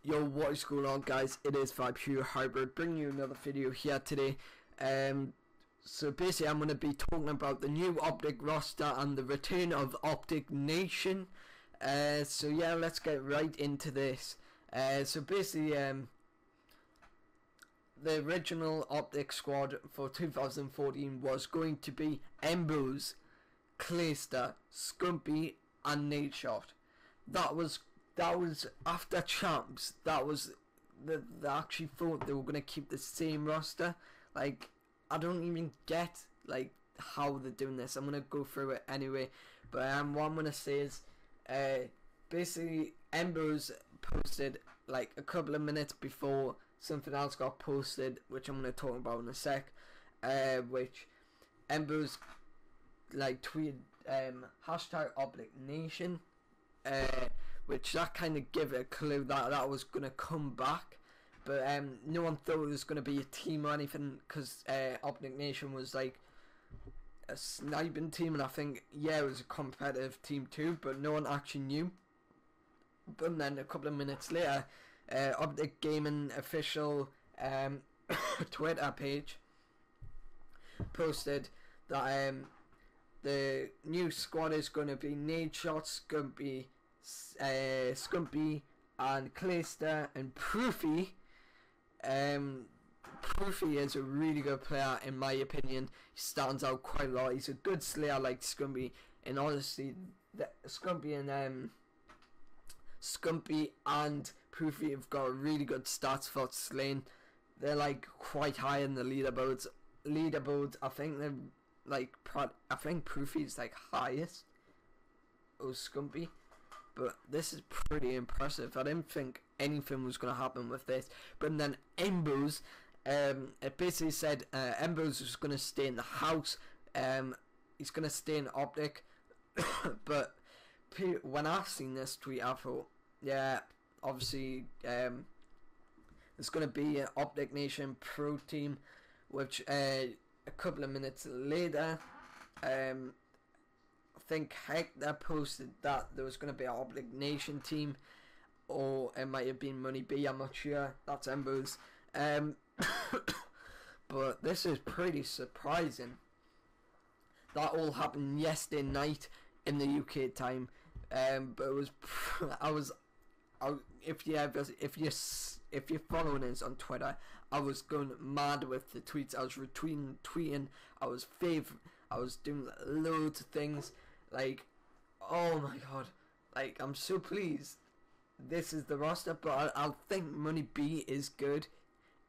Yo, what is going on, guys? It is Vibe Pure Hybrid bringing you another video here today. So basically I'm going to be talking about the new Optic roster and the return of Optic Nation. So yeah, let's get right into this. So basically the original Optic squad for 2014 was going to be Embos, Clayster, Scumpy and Nadeshot. That was after champs. That was they actually thought they were gonna keep the same roster. Like, I don't even get like how they're doing this. I'm gonna go through it anyway. But what I'm gonna say is basically Embos posted like a couple of minutes before something else got posted, which I'm gonna talk about in a sec. Which Embos like tweeted hashtag Optic Nation. Which that kind of gave it a clue that that was going to come back, but no one thought it was going to be a team or anything, because Optic Nation was like a sniping team, and I think, yeah, it was a competitive team too, but no one actually knew. But then a couple of minutes later, Optic Gaming official Twitter page posted that the new squad is going to be Nadeshot, Scumpy and Clayster and Proofy. Proofy is a really good player in my opinion. He stands out quite a lot. He's a good slayer like Scumpy, and honestly Scumpy and Proofy have got really good stats for slaying. They're like quite high in the leaderboards. I think they're like, I think Proofy's like highest or Scumpy. But this is pretty impressive. I didn't think anything was going to happen with this. But then Embos, it basically said Embos was going to stay in the house. He's going to stay in Optic. But when I seen this tweet, I thought, yeah, obviously there's going to be an Optic Nation Pro team. Which a couple of minutes later, I think Hector posted that there was going to be an Optic Nation team, or it might have been Money B, I'm not sure. That's Embos. But this is pretty surprising. That all happened yesterday night in the UK time. But it was if you're following us on Twitter, I was going mad with the tweets. I was tweeting. I was doing loads of things. Like, oh my god, like, I'm so pleased this is the roster. But I think Money B is good.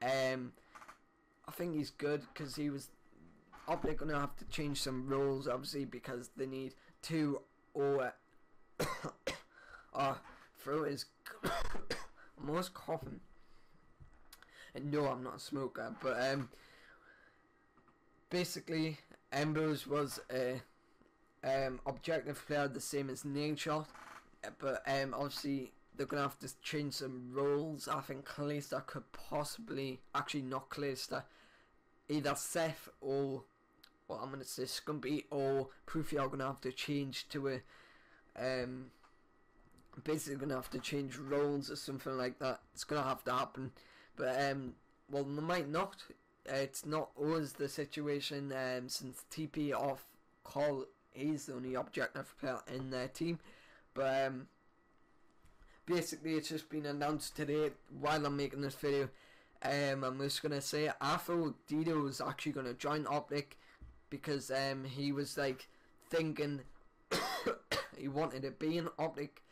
I think he's good because he was Optic gonna have to change some roles, obviously, because they need two or throat is I'm almost coughing, and no, I'm not a smoker. But basically Embos was a objective player, the same as Nadeshot, but obviously they're gonna have to change some roles. I think Clayster could possibly, actually not Clayster, either Seth or, well, I'm gonna say Scumpy or Proofy are gonna have to change to a basically gonna have to change roles or something like that. It's gonna have to happen, but well, they might not. It's not always the situation, since TP off call, he's the only objective player in their team. But basically it's just been announced today while I'm making this video. I'm just gonna say, I thought Dido was actually gonna join Optic, because he was like thinking he wanted to be in Optic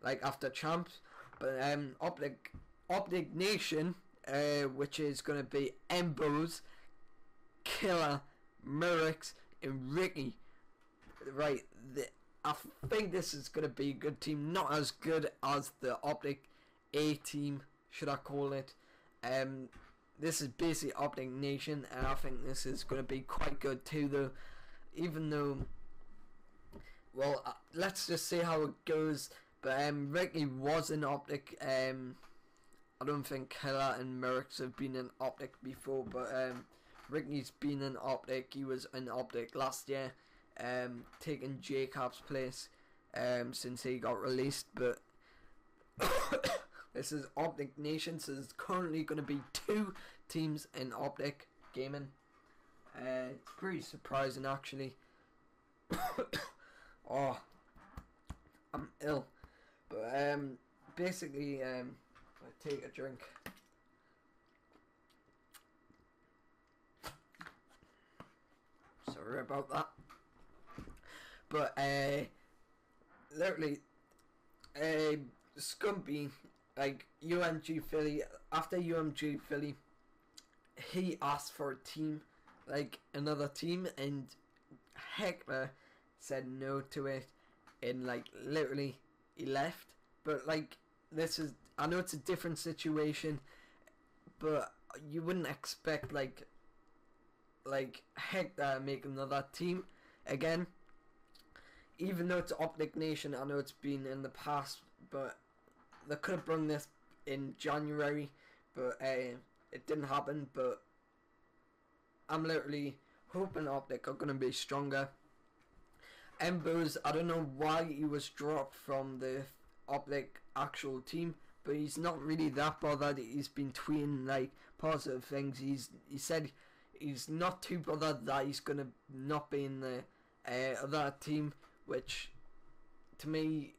like after champs. But Optic Nation, which is gonna be Embos, Killer, Merrick's and Ricky, right? I think this is gonna be a good team, not as good as the Optic A team, should I call it. This is basically Optic Nation, and I think this is gonna be quite good too, though. Even though, well, let's just see how it goes. But Ricky was in Optic. I don't think Killer and Merrick's have been in Optic before, but Ricky's been in Optic. He was in Optic last year, taking Jacob's place since he got released. But This is Optic Nation, so there's currently going to be 2 teams in Optic gaming. It's pretty surprising, actually. Oh, I'm ill. But basically, I'll take a drink. Sorry about that. But literally, Scumpy, like UMG Philly, after UMG Philly, he asked for a team, like another team, and Hector said no to it, and like literally he left. But like, this is, I know it's a different situation, but you wouldn't expect like Hector make another team again. Even though it's Optic Nation, I know it's been in the past, but they could have brought this in January, but it didn't happen. But I'm literally hoping Optic are going to be stronger. Embers, I don't know why he was dropped from the Optic actual team, but he's not really that bothered. He's been tweeting like positive things. He said he's not too bothered that he's going to not be in the other team, which to me,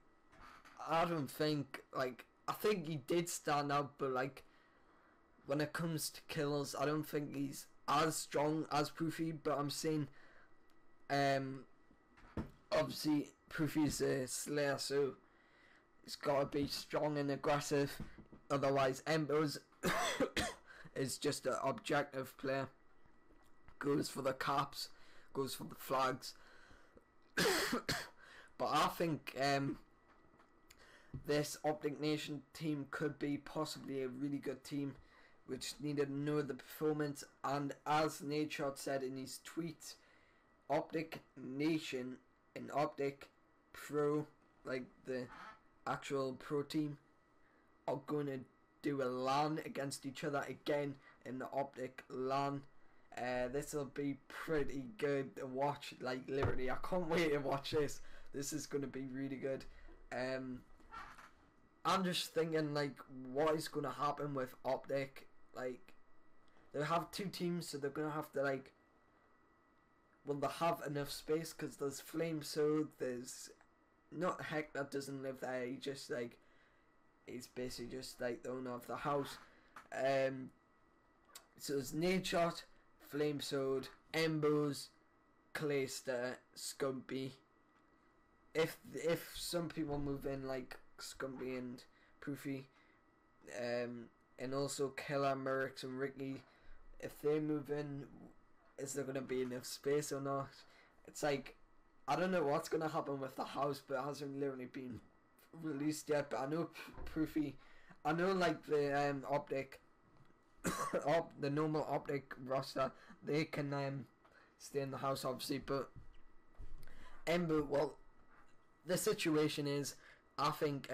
I don't think, like, I think he did stand out, but like when it comes to kills, I don't think he's as strong as Proofy. But I'm saying obviously Proofy's a slayer, so he's got to be strong and aggressive, otherwise Embers is just an objective player, goes for the caps, goes for the flags. But I think this Optic Nation team could be possibly a really good team. We just need to know the performance, and as Nadeshot said in his tweet, Optic Nation and Optic Pro, like the actual pro team, are going to do a LAN against each other again in the Optic LAN. This will be pretty good to watch. Like literally, I can't wait to watch this. This is going to be really good. I'm just thinking like, what is going to happen with Optic? Like, they have 2 teams, so they're going to have to like, will they have enough space? Because there's Flame Sword, there's not Hector doesn't live there. He just like, he's basically just like the owner of the house. So there's Nadeshot, Flame Sword, Embers, Clayster, Scumpy. If some people move in like Scumpy and Proofy, and also Killer, Merrick and Ricky, if they move in, is there going to be enough space or not? It's like, I don't know what's going to happen with the house, but it hasn't literally been released yet. But I know Proofy, I know like the Optic, the normal Optic roster, they can stay in the house obviously, but Ember, well, the situation is, I think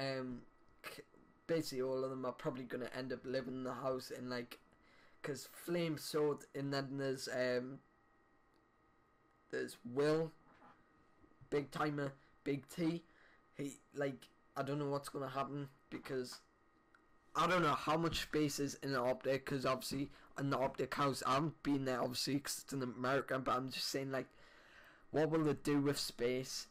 basically all of them are probably going to end up living in the house, and like, because Flame Sword, and then there's Will, Big Timer, Big T. He, like, I don't know what's going to happen, because I don't know how much space is in the Optic, because obviously in the Optic house, I haven't been there obviously because it's in America, but I'm just saying like, what will it do with space?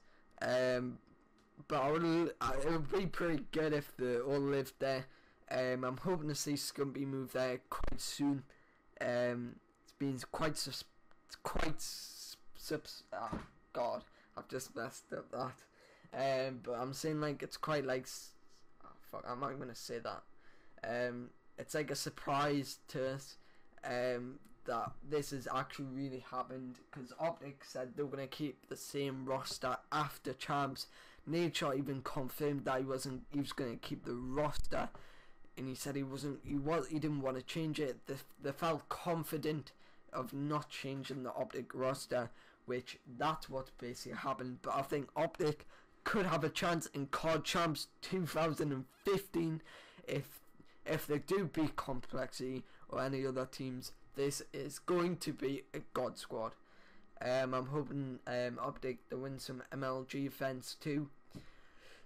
But it would be pretty good if they all lived there. I'm hoping to see Scumpy move there quite soon. It's been quite oh god, I've just messed up that. But I'm saying like, it's quite like, oh fuck, I'm not gonna say that. It's like a surprise to us that this has actually really happened, because Optic said they were gonna keep the same roster after Champs. Nature even confirmed that he was going to keep the roster, and he said he didn't want to change it. They felt confident of not changing the Optic roster, which that's what basically happened. But I think Optic could have a chance in COD Champs 2015 if they do beat Complexity or any other teams. This is going to be a God squad. I'm hoping Optic to win some MLG events too.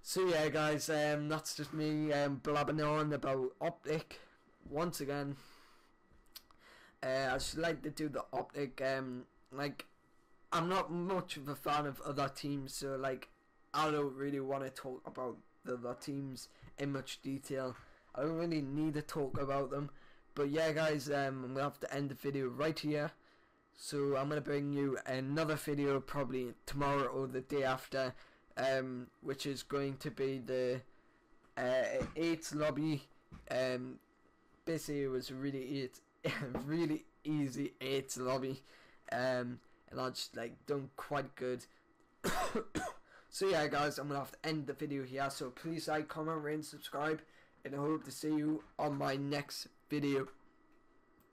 So yeah, guys, that's just me blabbing on about Optic once again. I just like to do the Optic. Like, I'm not much of a fan of other teams, so like, I don't really want to talk about the other teams in much detail. I don't really need to talk about them. But yeah, guys, I'm gonna have to end the video right here. So I'm gonna bring you another video probably tomorrow or the day after, which is going to be the 8th lobby. Basically, it was really really easy 8th lobby, and I just like done quite good. So yeah, guys, I'm gonna have to end the video here. So please like, comment, rate, and subscribe, and I hope to see you on my next video.